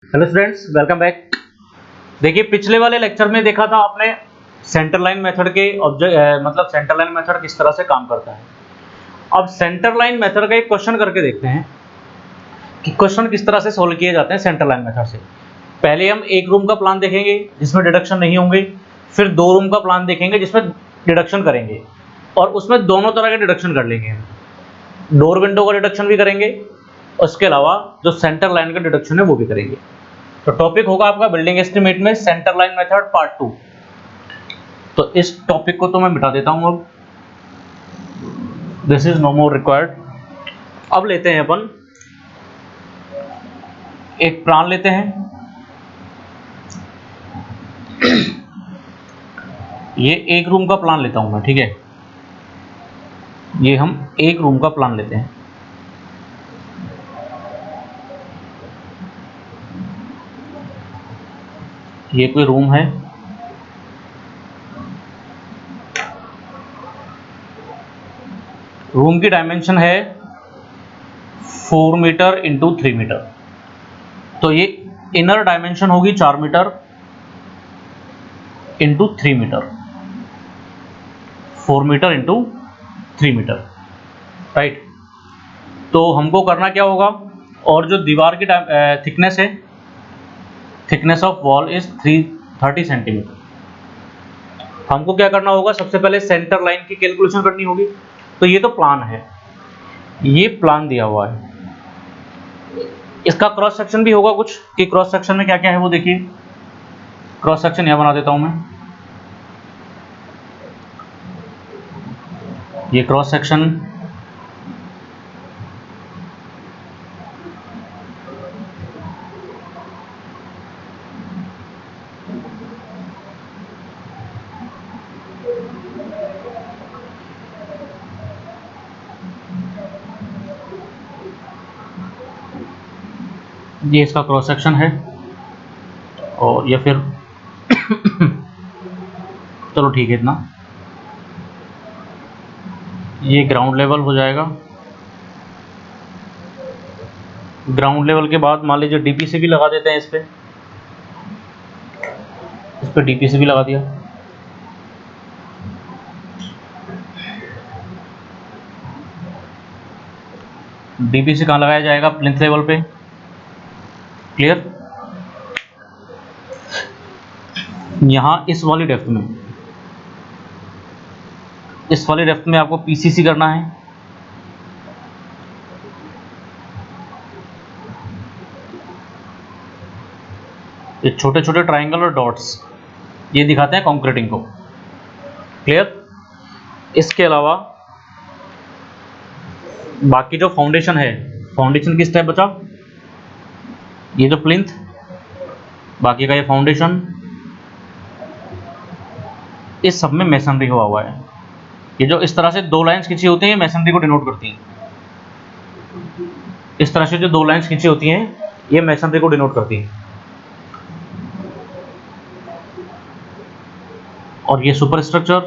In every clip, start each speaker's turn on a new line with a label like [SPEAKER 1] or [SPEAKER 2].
[SPEAKER 1] Hello students, welcome back. देखिए, पिछले वाले लेक्चर में देखा था आपने सेंटर लाइन मेथड के मतलब सेंटर लाइन मेथड किस तरह से काम करता है। अब सेंटर लाइन मेथड का एक क्वेश्चन करके देखते हैं कि क्वेश्चन किस तरह से सोल्व किए जाते हैं सेंटर लाइन मेथड से। पहले हम एक रूम का प्लान देखेंगे जिसमें डिडक्शन नहीं होंगे, फिर दो रूम का प्लान देखेंगे जिसमें डिडक्शन करेंगे और उसमें दोनों तरह के डिडक्शन कर लेंगे। डोर विंडो का डिडक्शन भी करेंगे, उसके अलावा जो सेंटर लाइन का डिडक्शन है वो भी करेंगे। तो टॉपिक होगा आपका बिल्डिंग एस्टीमेट में सेंटर लाइन मेथड पार्ट 2। तो इस टॉपिक को तो मैं मिटा देता हूं, अब this is no more required. अब लेते हैं अपन एक प्लान लेते हैं। ये एक रूम का प्लान लेता हूं मैं, ठीक है। ये हम एक रूम का प्लान लेते हैं। ये कोई रूम है, रूम की डायमेंशन है 4 मीटर इंटू 3 मीटर। तो ये इनर डायमेंशन होगी 4 metre into 3 metre, 4 metre into 3 metre, right. तो हमको करना क्या होगा, और जो दीवार की थिकनेस है, thickness of wall is 30 centimetre. हमको क्या करना होगा, सबसे पहले सेंटर लाइन की कैलकुलेशन करनी होगी। तो ये तो प्लान है, ये प्लान दिया हुआ है। इसका क्रॉस सेक्शन भी होगा कुछ, कि क्रॉस सेक्शन में क्या क्या है वो देखिए। क्रॉस सेक्शन यहां बना देता हूं मैं। ये क्रॉस सेक्शन, ये इसका क्रॉस सेक्शन है। और ये फिर चलो ठीक है इतना। ये ग्राउंड लेवल हो जाएगा। ग्राउंड लेवल के बाद मान लीजिए डीपीसी भी लगा देते हैं इस पे डीपीसी भी लगा दिया। डीपीसी कहाँ लगाया जाएगा, प्लिंथ लेवल पे, क्लियर। यहां इस वाली डेप्थ में, इस वाली डेप्थ में आपको पीसीसी करना है। ये छोटे छोटे ट्राइंगल और डॉट्स ये दिखाते हैं कंक्रीटिंग को, क्लियर। इसके अलावा बाकी जो फाउंडेशन है, फाउंडेशन किस टाइप बचा, ये जो प्लिंथ, बाकी का ये फाउंडेशन, इस सब में मैसनरी हुआ है। ये जो इस तरह से दो लाइंस खींची होती हैं, ये मैसनरी को डिनोट करती हैं। इस तरह से जो दो लाइंस खींची होती हैं, ये मैसनरी को डिनोट करती हैं। और ये सुपर स्ट्रक्चर,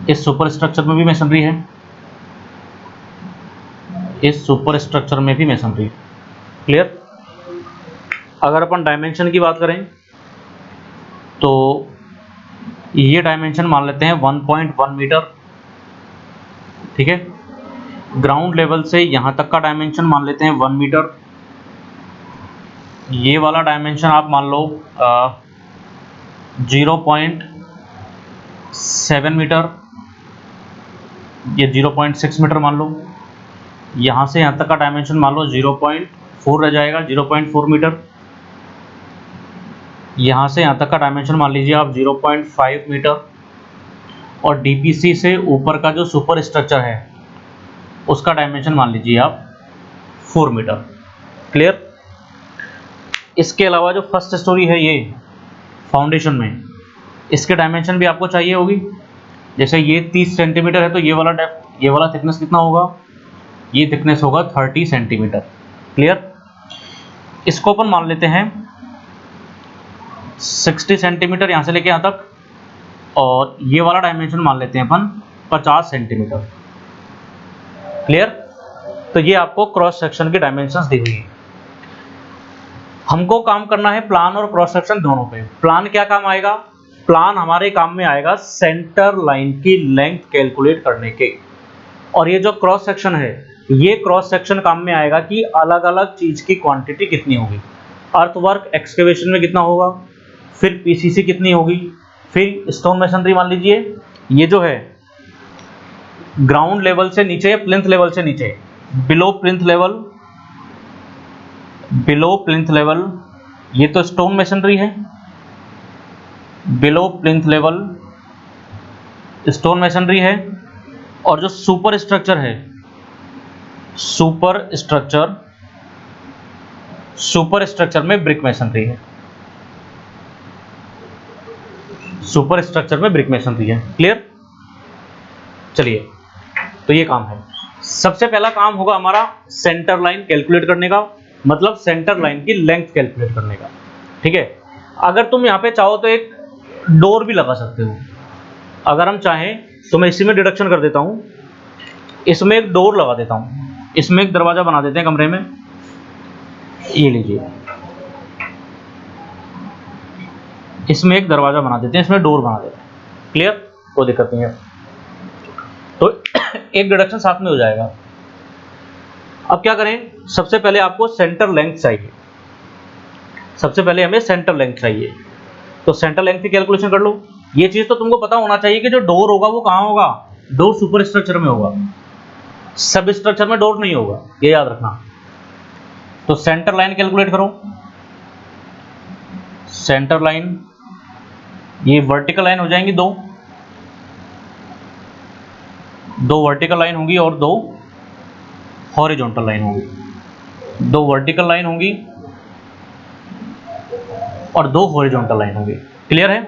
[SPEAKER 1] इस सुपर स्ट्रक्चर में भी मैसनरी है, इस सुपर स्ट्रक्चर में भी मैसनरी है, क्लियर। अगर अपन डायमेंशन की बात करें तो ये डायमेंशन मान लेते हैं 1.1 मीटर, ठीक है। ग्राउंड लेवल से यहां तक का डायमेंशन मान लेते हैं 1 मीटर। ये वाला डायमेंशन आप मान लो 0.7 मीटर, ये 0.6 मीटर मान लो। यहां से यहां तक का डायमेंशन मान लो 0.4 रह जाएगा, 0.4 मीटर। यहाँ से यहाँ तक का डायमेंशन मान लीजिए आप 0.5 मीटर। और डीपीसी से ऊपर का जो सुपर स्ट्रक्चर है उसका डायमेंशन मान लीजिए आप 4 मीटर, क्लियर। इसके अलावा जो फर्स्ट स्टोरी है ये फाउंडेशन में, इसके डायमेंशन भी आपको चाहिए होगी। जैसे ये 30 सेंटीमीटर है तो ये वाला डेप्थ, ये वाला थिकनेस कितना होगा, ये थिकनेस होगा 30 सेंटीमीटर, क्लियर। इसको अपन मान लेते हैं 60 सेंटीमीटर यहाँ से लेके यहाँ तक, और ये वाला डायमेंशन मान लेते हैं अपन 50 सेंटीमीटर, क्लियर। तो ये आपको क्रॉस सेक्शन की डायमेंशंस दी हुई है। हमको काम करना है प्लान और क्रॉस सेक्शन दोनों पे। प्लान क्या काम आएगा? प्लान हमारे काम में आएगा सेंटर लाइन की लेंथ कैलकुलेट करने के, और ये जो क्रॉस सेक्शन है ये क्रॉस सेक्शन काम में आएगा कि अलग अलग चीज की क्वांटिटी कितनी होगी। अर्थवर्क एक्सकेवेशन में कितना होगा, फिर पीसीसी कितनी होगी, फिर स्टोन मेसनरी मान लीजिए ये जो है ग्राउंड लेवल से नीचे या प्लिंथ लेवल से नीचे, बिलो प्लिंथ लेवल ये तो स्टोन मेसनरी है, below plinth level stone masonry है, और जो सुपर स्ट्रक्चर है सुपर स्ट्रक्चर में ब्रिक मेसनरी है, सुपर स्ट्रक्चर में ब्रिक मेसनरी है। क्लियर? चलिए, तो ये काम है। सबसे पहला काम होगा हमारा सेंटर लाइन कैलकुलेट करने का, मतलब सेंटर लाइन की लेंथ कैलकुलेट करने का। ठीक है, अगर तुम यहाँ पे चाहो तो एक डोर भी लगा सकते हो। अगर हम चाहें तो मैं इसी में डिडक्शन कर देता हूँ, इसमें एक डोर लगा देता हूँ, इसमें एक दरवाजा बना देते हैं कमरे में। ये लीजिए, इसमें एक दरवाजा बना देते हैं, इसमें डोर बना देते हैं। क्लियर? कोई दिक्कत नहीं है। तो एक डिडक्शन साथ में हो जाएगा। अब क्या करें, सबसे पहले आपको सेंटर लेंथ चाहिए, सबसे पहले हमें सेंटर लेंथ चाहिए। तो सेंटर लेंथ की कैलकुलेशन कर लो। ये चीज तो तुमको पता होना चाहिए कि जो डोर होगा वो कहाँ होगा, डोर सुपर स्ट्रक्चर में होगा, सब स्ट्रक्चर में डोर नहीं होगा, ये याद रखना। तो सेंटर लाइन कैलकुलेट करो। सेंटर लाइन, ये वर्टिकल लाइन हो जाएंगी दो वर्टिकल लाइन होंगी और दो हॉरिजॉन्टल लाइन होगी, दो वर्टिकल लाइन होंगी और दो हॉरिजॉन्टल लाइन होंगी। क्लियर है?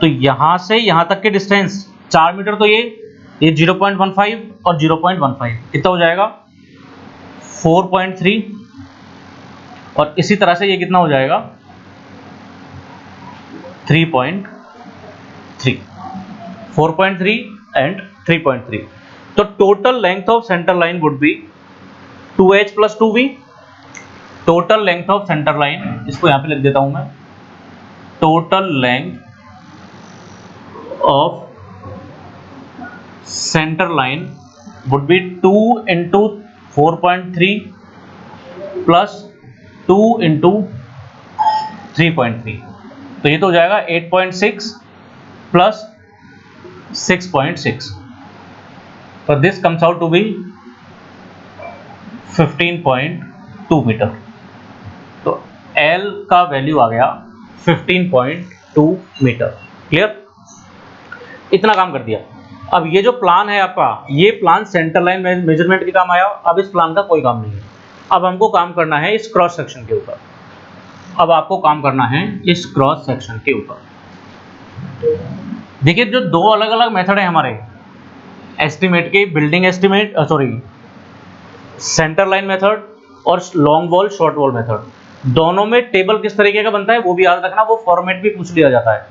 [SPEAKER 1] तो यहां से यहां तक के डिस्टेंस 4 मीटर, तो ये 0.15 और 0.15 कितना हो जाएगा 4.3, और इसी तरह से ये कितना हो जाएगा 3.3, 4.3 एंड 3.3। तो total length of centre line would be 2h plus 2v। Total length of centre line, इसको यहां पे लिख देता हूं मैं, total length of centre line would be 2 into 4.3 plus 2 into 3.3, तो ये तो हो जाएगा 8.6 प्लस 6.6, तो this comes out to be 15.2 metre. तो L का वैल्यू आ गया 15.2 मीटर। क्लियर? इतना काम कर दिया। अब ये जो प्लान है आपका, ये प्लान सेंटर लाइन मेजरमेंट के काम आया। अब इस प्लान का कोई काम नहीं है। अब हमको काम करना है इस क्रॉस सेक्शन के ऊपर। अब आपको काम करना है इस क्रॉस सेक्शन के ऊपर। देखिए, जो दो अलग अलग मेथड है हमारे एस्टिमेट के, building estimate, centre line method और long wall short wall method, दोनों में टेबल किस तरीके का बनता है वो भी याद रखना, वो फॉर्मेट भी पूछ लिया जाता है।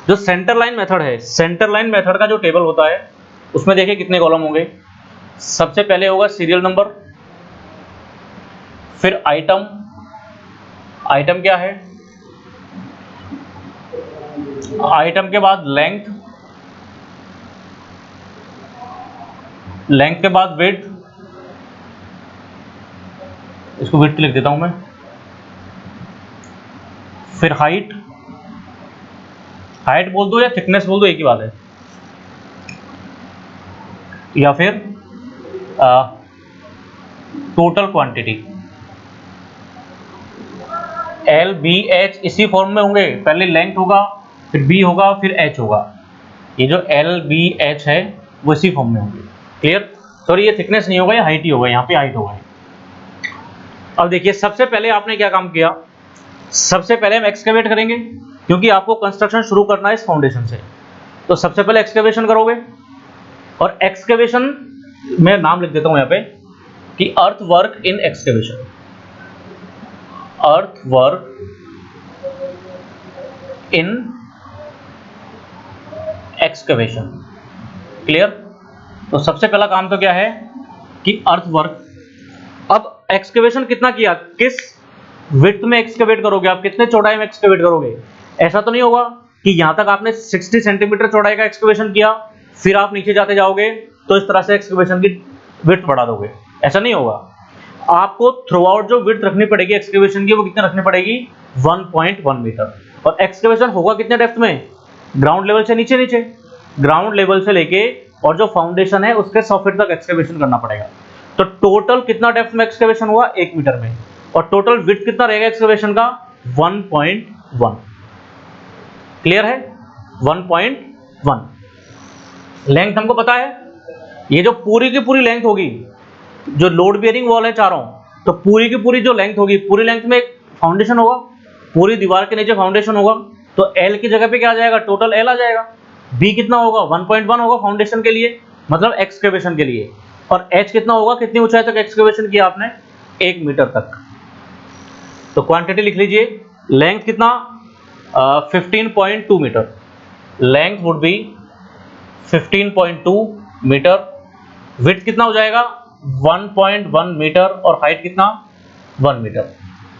[SPEAKER 1] जो सेंटर लाइन मेथड है, सेंटर लाइन मेथड का जो टेबल होता है उसमें देखिए कितने कॉलम होंगे। सबसे पहले होगा सीरियल नंबर, फिर आइटम, आइटम क्या है, आइटम के बाद लेंथ, लेंथ के बाद विड्थ, इसको विड्थ लिख देता हूं मैं, फिर हाइट, हाइट बोल दो या थिकनेस बोल दो, एक ही बात है, या फिर total quantity. L B H इसी फॉर्म में होंगे, पहले लेंथ होगा, फिर बी होगा, फिर एच होगा। ये जो एल बी एच है वो इसी फॉर्म में होंगे। क्लियर? सॉरी, ये थिकनेस नहीं होगा, ये हाइट ही होगा, यहाँ पे हाइट होगा। अब देखिए, सबसे पहले आपने क्या काम किया, सबसे पहले हम एक्सकेवेट करेंगे, क्योंकि आपको कंस्ट्रक्शन शुरू करना है इस फाउंडेशन से। तो सबसे पहले एक्सकेवेशन करोगे, और एक्सकेवेशन मैं नाम लिख देता हूं यहाँ पे कि अर्थ work in excavation, earth work in excavation. Clear? तो सबसे पहला काम तो क्या है कि अर्थ वर्क। अब एक्सकेवेशन कितना किया, किस विड्थ में एक्सकैवेट करोगे आप, कितने चौड़ाई में एक्सकैवेट करोगे? ऐसा तो नहीं होगा कि यहां तक आपने 60 सेंटीमीटर चौड़ाई का एक्सकैवेशन किया, फिर आप नीचे जाते जाओगे तो इस तरह से एक्सकैवेशन की विड्थ बढ़ा दोगे, ऐसा नहीं होगा। आपको थ्रू आउट जो विड्थ रखनी पड़ेगी एक्सकैवेशन की, वो कितने रखनी पड़ेगी? 1.1 मीटर। और एक्सकैवेशन होगा कितने डेप्थ में? ग्राउंड लेवल से नीचे नीचे, ग्राउंड लेवल से लेके और जो फाउंडेशन है उसके 100 फीट तक एक्सकैवेशन करना पड़ेगा। तो टोटल कितना डेप्थ में एक्सकैवेशन हुआ? 1 मीटर में। और टोटल विड्थ कितना रहेगा एक्सकैवेशन का? 1.1। क्लियर है? 1.1। लेंथ हमको पता है, ये जो पूरी की पूरी लेंथ होगी, जो लोड बियरिंग वॉल है चारों, तो पूरी की पूरी जो लेंथ होगी, पूरी लेंथ में एक फाउंडेशन होगा, पूरी दीवार के नीचे फाउंडेशन होगा, तो L की जगह पे क्या आ जाएगा? टोटल L आ जाएगा। B कितना होगा? 1.1 होगा फाउंडेशन के लिए, मतलब एक्सकैवेशन के लिए। और H कितना होगा? कितनी ऊंचाई तक एक्सकैवेशन किया आपने? 1 मीटर तक। तो क्वांटिटी लिख लीजिए, लेंथ कितना? 15.2 metre. Length would be 15.2 metre. Width कितना हो जाएगा? 1.1 मीटर। और हाइट कितना? 1 मीटर।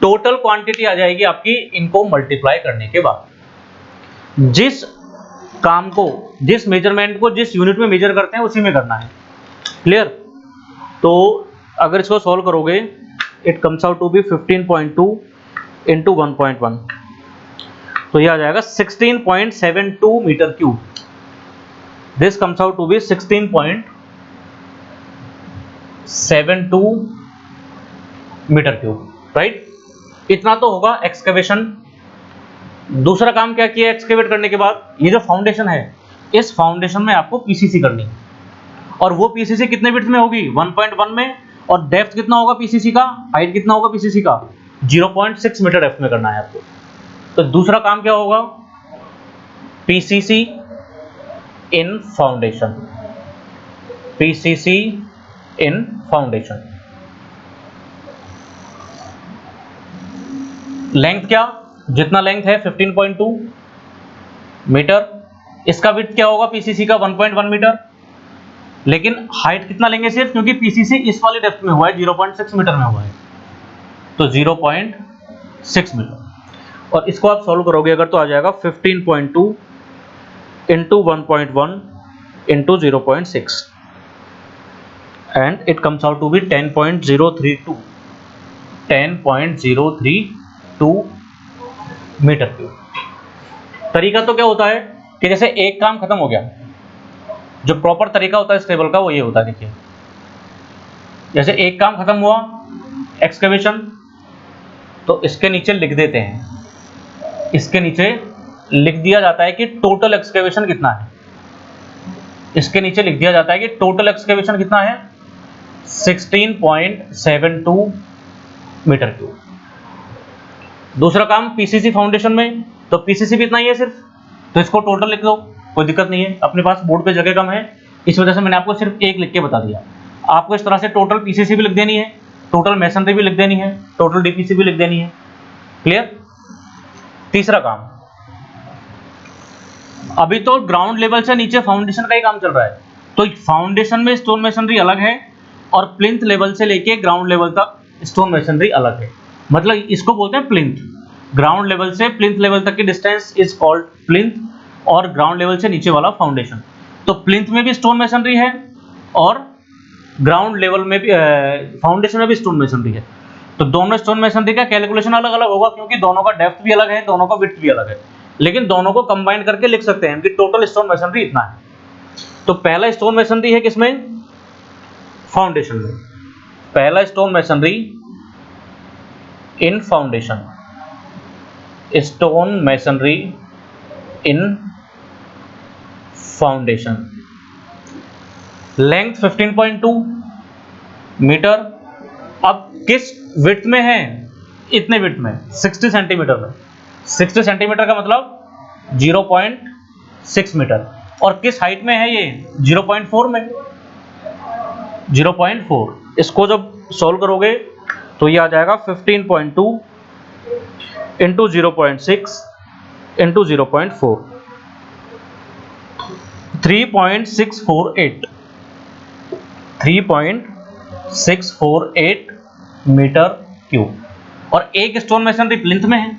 [SPEAKER 1] टोटल क्वांटिटी आ जाएगी आपकी इनको मल्टीप्लाई करने के बाद। जिस काम को, जिस मेजरमेंट को जिस यूनिट में मेजर करते हैं उसी में करना है। क्लियर? तो अगर इसको सॉल्व करोगे, it comes out to be 15.2 into 1.1, तो ये आ जाएगा 16.72 metre cube. This comes out to be 16.72 metre cube, right? इतना तो होगा एक्सकैवेशन। दूसरा काम क्या किया एक्सकैवेट करने के बाद? ये जो फाउंडेशन है, इस फाउंडेशन में आपको पीसीसी करनी है। और वो पीसीसी कितने विड्थ में होगी? 1.1 में। और डेप्थ कितना होगा पीसीसी का? हाइट कितना होगा पीसीसी का? 0.6 मीटर डेप्थ में करना है आपको। तो दूसरा काम क्या होगा? पीसीसी इन फाउंडेशन, पीसीसी इन फाउंडेशन। लेंथ क्या? जितना लेंथ है 15.2 मीटर, इसका विड्थ क्या होगा पीसीसी का? 1.1 मीटर। लेकिन हाइट कितना लेंगे सिर्फ, क्योंकि पीसीसी इस वाली डेप्थ में हुआ है, 0.6 मीटर में हुआ है, तो 0.6 मीटर। और इसको आप सॉल्व करोगे अगर, तो आ जाएगा 15.2 into 1.1 into 0.6 and it comes out to be 10.032 metre cube. तरीका तो क्या होता है कि जैसे एक काम खत्म हो गया, जो प्रॉपर तरीका होता है इस टेबल का वो ये होता है। देखिए, जैसे एक काम खत्म हुआ एक्सकैवेशन, तो इसके नीचे लिख देते हैं, इसके नीचे लिख दिया जाता है कि टोटल एक्सकैवेशन कितना है। इसके नीचे लिख दिया जाता है कि टोटल एक्सकैवेशन कितना है? 16.72 मीटर क्यूब। दूसरा काम पीसीसी फाउंडेशन में, तो पीसीसी भी इतना ही है सिर्फ, तो इसको टोटल लिख दो, कोई दिक्कत नहीं है। अपने पास बोर्ड पे जगह कम है, इस वजह से मैंने आपको सिर्फ एक लिख के बता दिया। आपको इस तरह से टोटल पीसीसी भी लिख देनी है, टोटल मैसनरी भी लिख देनी है, टोटल डीपीसी भी लिख देनी है। क्लियर? तीसरा काम, अभी तो ग्राउंड लेवल से नीचे फाउंडेशन का ही काम चल रहा है, तो फाउंडेशन में स्टोन मैसनरी अलग है और प्लिंथ लेवल से लेके ग्राउंड लेवल तक स्टोन मैसनरी अलग है। मतलब इसको बोलते हैं प्लिंथ। ग्राउंड लेवल से प्लिंथ लेवल तक की डिस्टेंस इज कॉल्ड प्लिंथ, और ग्राउंड लेवल से नीचे वाला फाउंडेशन। तो प्लिंथ में भी स्टोन मैसनरी है और ग्राउंड लेवल में भी, फाउंडेशन में भी स्टोन मैसनरी है। तो दोनों स्टोन मैसनरी का कैलकुलेशन अलग अलग होगा, क्योंकि दोनों का डेप्थ भी अलग है, दोनों का विड्थ भी अलग है, लेकिन दोनों को कंबाइन करके लिख सकते हैं कि टोटल स्टोन मैसनरी इतना है। तो पहला स्टोन मैसनरी है किसमें? फाउंडेशन में। पहला stone masonry in foundation, stone masonry in foundation. Length 15.2 metre. अब किस विड्थ में है? इतने विड्थ में, 60 सेंटीमीटर में। 60 सेंटीमीटर का मतलब 0.6 मीटर। और किस हाइट में है ये? 0.4 में। 0.4। इसको जब सॉल्व करोगे तो ये आ जाएगा 15.2 इंटू 0.6 इंटू 0.4, 3.648 मीटर क्यूब। और एक स्टोन मेसनरी प्लिंथ में है,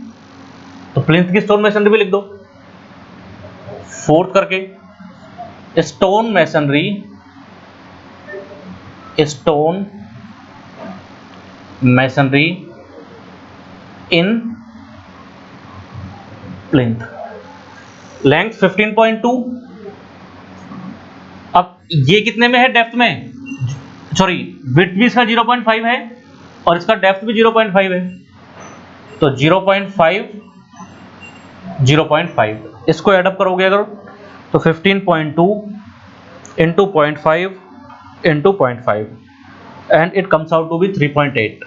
[SPEAKER 1] तो प्लिंथ की स्टोन मेसनरी भी लिख दो। फोर्थ करके स्टोन मेसनरी इन प्लिंथ, लेंथ 15.2। अब ये कितने में है? डेप्थ में, सॉरी विड्थ भी इसका 0.5 है और इसका डेप्थ भी 0.5 है, तो 0.5 इसको एडअप करोगे अगर तो 15.2 into 0.5 into 0.5 and it comes out to be 3.8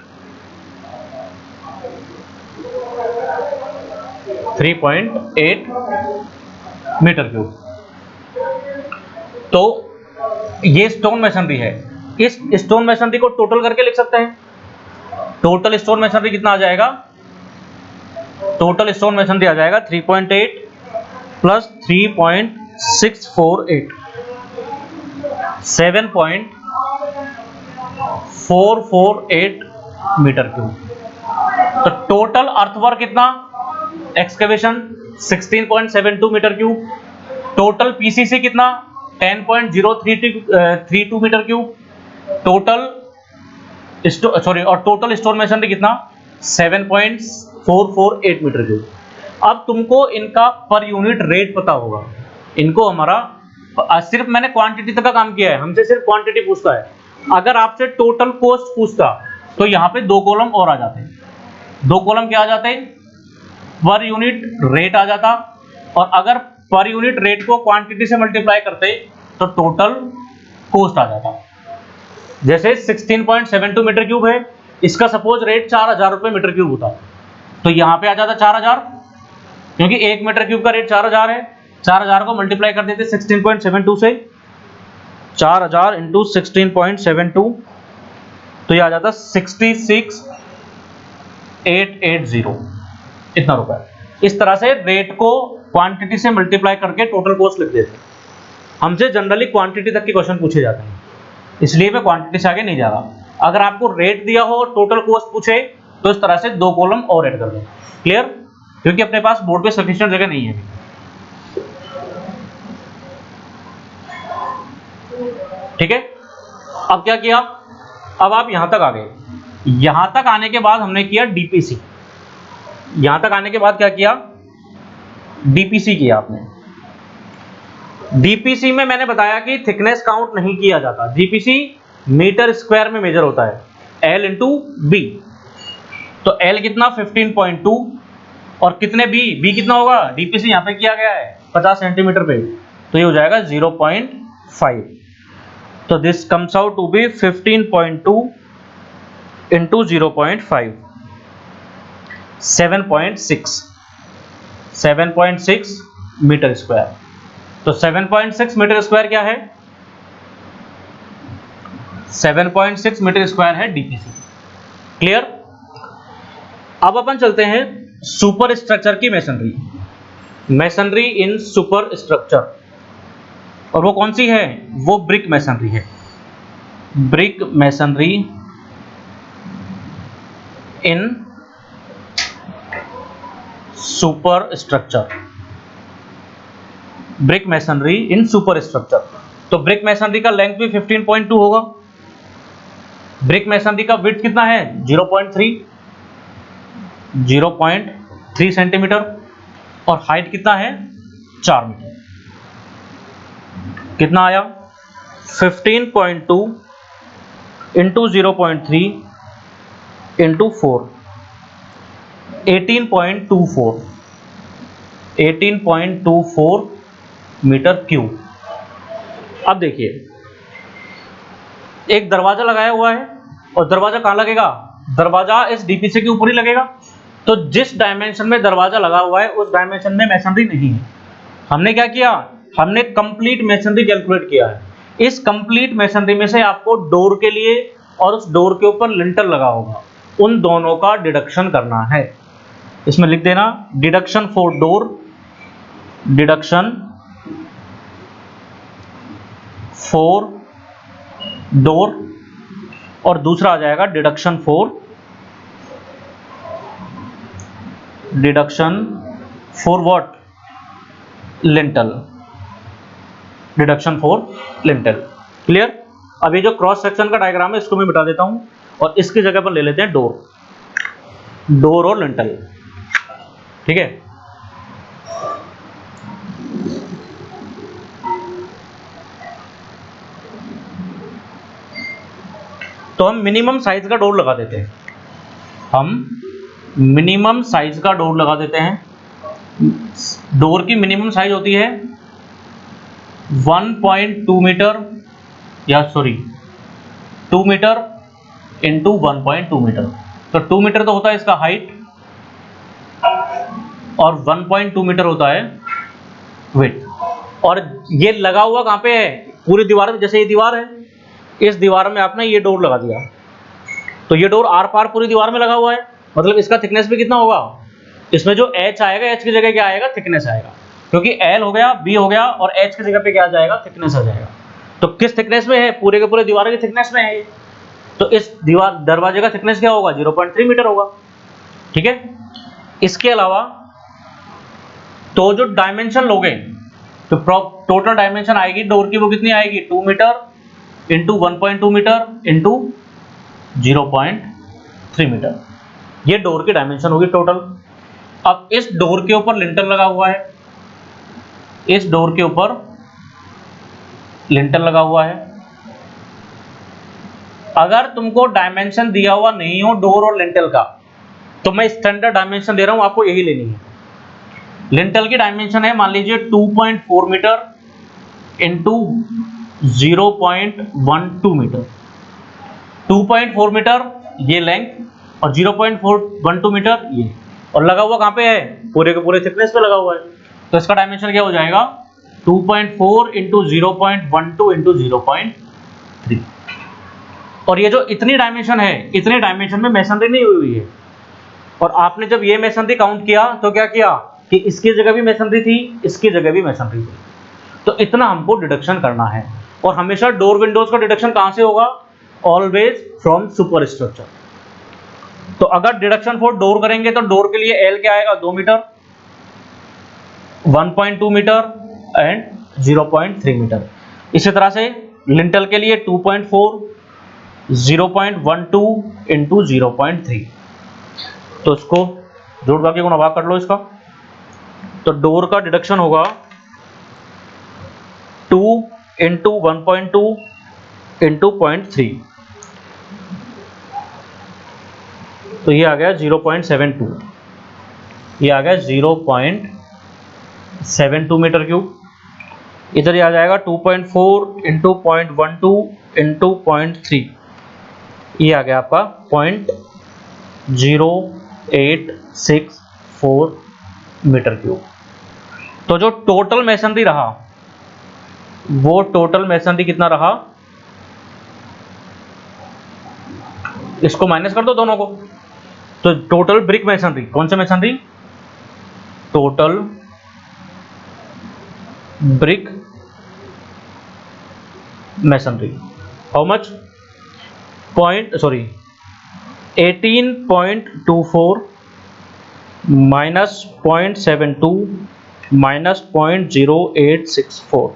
[SPEAKER 1] metre cube. तो ये स्टोन मेसनरी है। इस स्टोन मेसनरी को टोटल करके लिख सकते हैं। टोटल स्टोन मेसनरी कितना आ जाएगा? टोटल स्टोन मेसनरी आ जाएगा 3.8 प्लस 3.648 7.448 मीटर क्यूब। तो टोटल अर्थवर्क कितना? Excavation 16.72 metre cube. Total PCC कितना? 10.032 मीटर क्यूब। टोटल और टोटल स्टोन मेसनरी कितना? 7.448 मीटर क्यूब। अब तुमको इनका पर यूनिट रेट पता होगा। इनको हमारा सिर्फ मैंने क्वांटिटी तक का काम किया है, हमसे सिर्फ क्वांटिटी पूछता है। अगर आपसे टोटल कॉस्ट पूछता तो यहाँ पे 2 कॉलम और आ जाते हैं। 2 कॉलम क्या आ जाते हैं? पर यूनिट रेट आ जाता, और अगर पर यूनिट रेट को क्वांटिटी से मल्टीप्लाई करते तो टोटल कॉस्ट आ जाता। जैसे 16.72 मीटर क्यूब है, इसका सपोज रेट 4000 रुपये मीटर क्यूब होता, तो यहाँ पे आ जाता 4000, क्योंकि 1 मीटर क्यूब का रेट 4000 है। 4000 को मल्टीप्लाई कर देते 16.72 से, 4000 इंटू 16.72, तो ये आ जाता 66880 इतना रुपए। इस तरह से रेट को क्वांटिटी से मल्टीप्लाई करके टोटल कॉस्ट लिख देते हैं। हमसे जनरली क्वांटिटी तक के क्वेश्चन पूछे जाते हैं, इसलिए मैं क्वांटिटी से आगे नहीं जा रहा। अगर आपको रेट दिया हो और टोटल कॉस्ट पूछे तो इस तरह से 2 कॉलम और ऐड कर दें। क्लियर? क्योंकि अपने पास बोर्ड पे सफिशिएंट जगह नहीं है। ठीक है, अब क्या किया? अब आप यहां तक आ गए। यहां तक आने के बाद हमने किया डीपीसी। यहां तक आने के बाद क्या किया? डीपीसी किया आपने। डीपीसी में मैंने बताया कि थिकनेस काउंट नहीं किया जाता। डीपीसी मीटर स्क्वायर में मेजर होता है, एल इंटू बी। तो एल कितना? 15.2, और कितने बी कितना होगा? डीपीसी यहाँ पे किया गया है 50 सेंटीमीटर पे, तो ये हो जाएगा 0.5। तो this comes out to be 15.2 into 0.5, 7.6 metre square. तो 7.6 मीटर स्क्वायर क्या है? 7.6 मीटर स्क्वायर है डीपीसी। क्लियर? अब अपन चलते हैं सुपर स्ट्रक्चर की masonry. Masonry in super structure, और वो कौन सी है? वो ब्रिक मैसनरी है। Brick masonry in super structure. Brick masonry in super structure. तो ब्रिक मैसनरी का लेंथ भी 15.2 होगा। ब्रिक मैसनरी का विड्थ कितना है? 0.3 सेंटीमीटर, और हाइट कितना है? 4 मीटर। कितना आया? 15.2 इंटू 0.3 इंटू 4, 18.24 मीटर क्यूब। अब देखिए, एक दरवाजा लगाया हुआ है, और दरवाजा कहां लगेगा? दरवाजा इस डीपीसी के ऊपर ही लगेगा। तो जिस डायमेंशन में दरवाजा लगा हुआ है उस डायमेंशन में मैसनरी नहीं है। हमने क्या किया? हमने कंप्लीट मैसनरी कैलकुलेट किया है। इस कंप्लीट मैसनरी में से आपको डोर के लिए और उस डोर के ऊपर लिंटर लगा होगा, उन दोनों का डिडक्शन करना है। इसमें लिख देना deduction for door, deduction for door, और दूसरा आ जाएगा deduction for deduction for what, lintel, deduction for lintel. Clear. अब ये जो क्रॉस सेक्शन का डायग्राम है इसको मैं मिटा देता हूं और इसकी जगह पर ले लेते हैं डोर, डोर और लिंटल। ठीक है, तो हम मिनिमम साइज का डोर लगा देते हैं, हम मिनिमम साइज का डोर लगा देते हैं। डोर की मिनिमम साइज होती है 1.2 मीटर, या सॉरी 2 मीटर इंटू 1.2 मीटर। तो 2 मीटर तो होता है इसका हाइट और 1.2 मीटर होता है विड्थ। और ये लगा हुआ कहाँ पे है, पूरी दीवार में। जैसे ये दीवार है, इस दीवार में आपने ये डोर लगा दिया, तो ये डोर आर पार पूरी दीवार में लगा हुआ है, मतलब इसका थिकनेस भी कितना होगा, इसमें जो h आएगा, h की जगह क्या आएगा, थिकनेस आएगा, क्योंकि l हो गया, b हो गया और h की जगह पे क्या आ जाएगा, थिकनेस आ जाएगा। तो किस थिकनेस में है, पूरे के पूरे दीवार की थिकनेस में है ये। तो इस दीवार दरवाजे का थिकनेस क्या होगा, 0.3 मीटर होगा। ठीक है, इसके अलावा तो जो डायमेंशन लोगे, तो टोटल डायमेंशन आएगी डोर की, वो कितनी आएगी, 2 metre into 1.2 metre into 0.3 metre. ये डोर की डायमेंशन होगी टोटल। अब इस डोर के ऊपर लिंटर लगा हुआ है, इस डोर के ऊपर लिंटर लगा हुआ है। अगर तुमको डायमेंशन दिया हुआ नहीं हो डोर और लिंटल का, तो मैं स्टैंडर्ड डायमेंशन दे रहा हूं, आपको यही लेनी है। लिंटल की डायमेंशन है, मान लीजिए 2.4 मीटर इंटू 0.12 मीटर। 2.4 मीटर ये लेंथ और 0.412 मीटर ये, और लगा हुआ कहाँ पे है, पूरे के पूरे थिकनेस पे लगा हुआ है। तो इसका डायमेंशन क्या हो जाएगा, 2.4 इंटू 0.12 इंटू 0.3। और ये जो इतनी डायमेंशन है, इतनी डायमेंशन में मेसनरी नहीं हुई है। और आपने जब ये मेसनरी काउंट किया तो क्या किया कि इसकी जगह भी मेसनरी थी, इसकी जगह भी मेसनरी थी। तो इतना हमको डिडक्शन करना है। और हमेशा डोर विंडोज का डिडक्शन कहां से होगा, ऑलवेज फ्रॉम सुपर स्ट्रक्चर। तो अगर डिडक्शन फॉर डोर करेंगे तो डोर के लिए एल क्या आएगा, 2 मीटर, 1.2 मीटर एंड 0.3 मीटर। इसी तरह से लिंटल के लिए 2.4, 0.12 इंटू 0.3। तो इसको जोड़ भाग के गुणा भाग कर लो इसका। तो डोर का डिडक्शन होगा 2 इंटू 1.2 इंटू 0.3, तो ये आ गया 0.72, ये आ गया 0.72 मीटर क्यूब। इधर ये आ जाएगा 2.4 इंटू 0.12 इंटू 0.3, ये आ गया आपका 0.0864 मीटर क्यूब। तो जो टोटल मेसनरी रहा, वो टोटल मेसनरी कितना रहा, इसको माइनस कर दो दोनों को। तो टोटल ब्रिक मेसनरी, कौन सा masonry, total brick masonry, how much, 18.24 minus 0.72 minus 0.0864,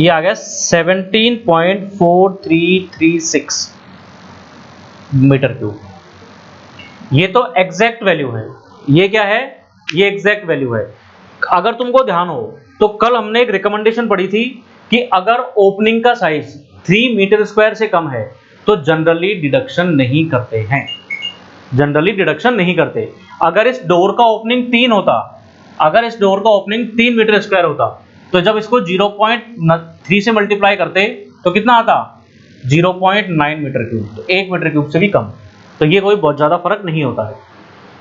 [SPEAKER 1] ये आ गया 17.4336 मीटर क्यूब। ये तो एग्जैक्ट वैल्यू है, ये क्या है, ये एग्जैक्ट वैल्यू है। अगर तुमको ध्यान हो तो कल हमने एक रिकमेंडेशन पढ़ी थी कि अगर ओपनिंग का साइज 3 मीटर स्क्वायर से कम है तो जनरली डिडक्शन नहीं करते हैं, जनरली डिडक्शन नहीं करते। अगर इस डोर का ओपनिंग 3 होता, अगर इस डोर का ओपनिंग 3 मीटर स्क्वायर होता, तो जब इसको 0.3 से मल्टीप्लाई करते तो कितना आता, 0.9 मीटर क्यूब, तो 1 मीटर क्यूब से भी कम। तो ये कोई बहुत ज़्यादा फर्क नहीं होता है।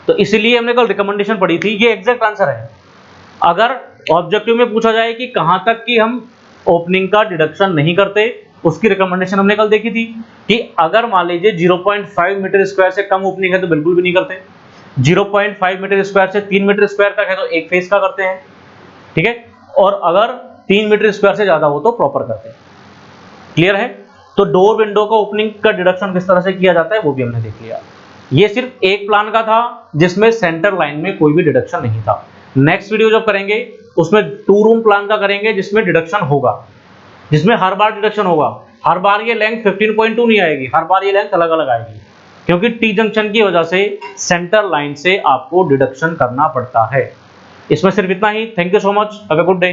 [SPEAKER 1] तो इसीलिए हमने कल रिकमेंडेशन पढ़ी थी, ये एग्जैक्ट आंसर है। अगर ऑब्जेक्टिव में पूछा जाए कि कहां तक कि हम ओपनिंग का डिडक्शन नहीं करते, उसकी रिकमेंडेशन हमने कल देखी थी कि अगर मान लीजिए 0.5 मीटर स्क्वायर से कम ओपनिंग है तो बिल्कुल भी नहीं करते, 0.5 मीटर स्क्वायर से 3 मीटर स्क्वायर तक है तो एक फेस का करते हैं, ठीक है, और अगर 3 मीटर स्क्वायर से ज्यादा हो तो प्रॉपर करते हैं। क्लियर है। तो डोर विंडो का ओपनिंग का डिडक्शन किस तरह से किया जाता है वो भी हमने देख लिया। ये सिर्फ एक प्लान का था जिसमें सेंटर लाइन में कोई भी डिडक्शन नहीं था। नेक्स्ट वीडियो जब करेंगे उसमें 2 रूम प्लान का करेंगे जिसमें डिडक्शन होगा, जिसमें हर बार डिडक्शन होगा। हर बार ये लेंथ 15.2 नहीं आएगी, हर बार ये लेंथ अलग अलग आएगी, क्योंकि टी जंक्शन की वजह से सेंटर लाइन से आपको डिडक्शन करना पड़ता है। इसमें सिर्फ इतना ही। Thank you so much, have a good day.